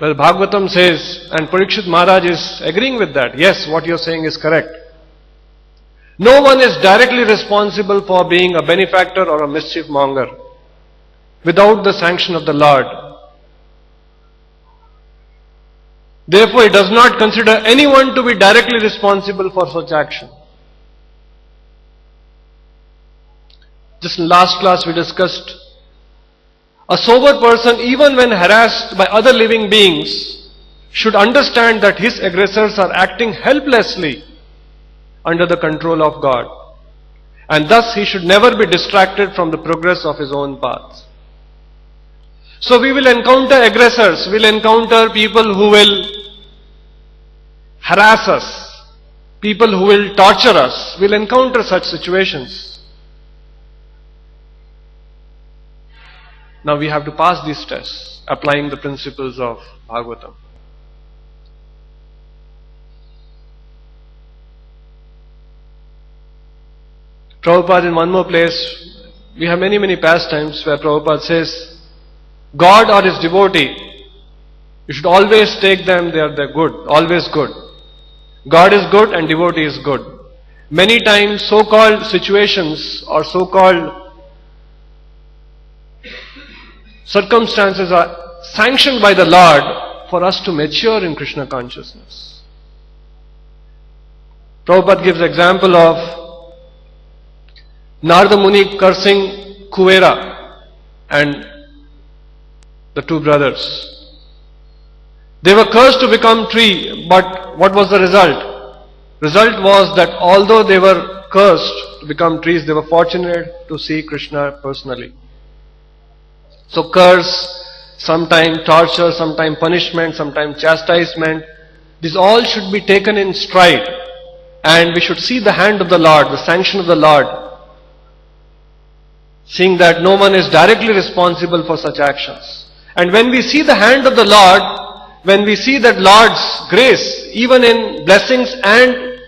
Well, Bhagavatam says, and Parikshit Maharaj is agreeing with that. Yes, what you're saying is correct. No one is directly responsible for being a benefactor or a mischief monger without the sanction of the Lord. Therefore, it does not consider anyone to be directly responsible for such action. Just in last class we discussed, a sober person, even when harassed by other living beings, should understand that his aggressors are acting helplessly under the control of God. And thus he should never be distracted from the progress of his own path. So we will encounter aggressors, we will encounter people who will harass us, people who will torture us. We will encounter such situations. Now we have to pass these tests, applying the principles of Bhagavatam. Prabhupada in one more place, we have many pastimes where Prabhupada says, God or his devotee, you should always take them, they're good, always good. God is good and devotee is good. Many times so-called situations or so-called circumstances are sanctioned by the Lord for us to mature in Krishna consciousness. Prabhupada gives example of Narada Muni cursing Kuvera and the two brothers. They were cursed to become tree, but what was the result? Result was that although they were cursed to become trees, they were fortunate to see Krishna personally. So curse, sometime torture, sometime punishment, sometime chastisement, these all should be taken in stride, and we should see the hand of the Lord, the sanction of the Lord, seeing that no one is directly responsible for such actions. And when we see the hand of the Lord, when we see that Lord's grace, even in blessings and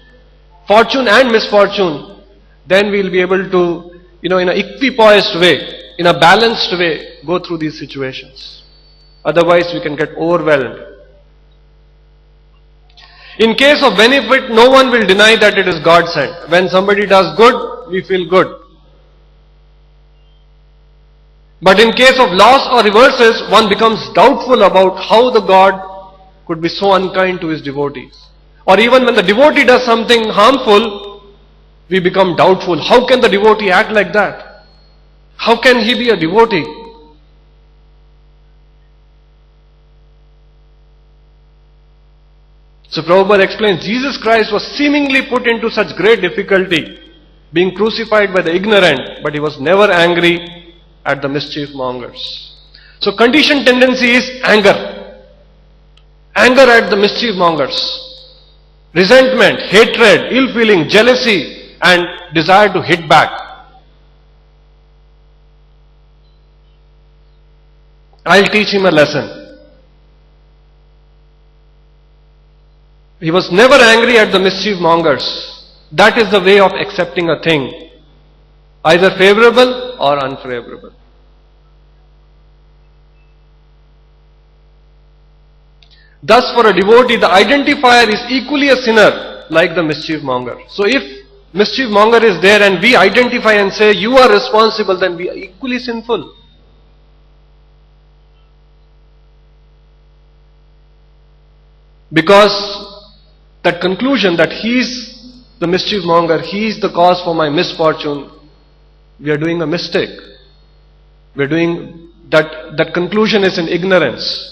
fortune and misfortune, then we will be able to, in an equipoised way, in a balanced way, go through these situations. Otherwise, we can get overwhelmed. In case of benefit, no one will deny that it is God sent. When somebody does good, we feel good. But in case of loss or reverses, one becomes doubtful about how the God could be so unkind to his devotees. Or even when the devotee does something harmful, we become doubtful. How can the devotee act like that? How can he be a devotee? So Prabhupada explains, Jesus Christ was seemingly put into such great difficulty, being crucified by the ignorant, but he was never angry at the mischief mongers. So conditioned tendency is anger. Anger at the mischief mongers. Resentment, hatred, ill feeling, jealousy, and desire to hit back. I'll teach him a lesson. He was never angry at the mischief mongers. That is the way of accepting a thing, either favorable or unfavorable. Thus, for a devotee, the identifier is equally a sinner like the mischief monger. So if mischief monger is there and we identify and say, you are responsible, then we are equally sinful. Because that conclusion that he is the mischief monger, he is the cause for my misfortune, we are doing a mistake. We are doing that conclusion is in ignorance.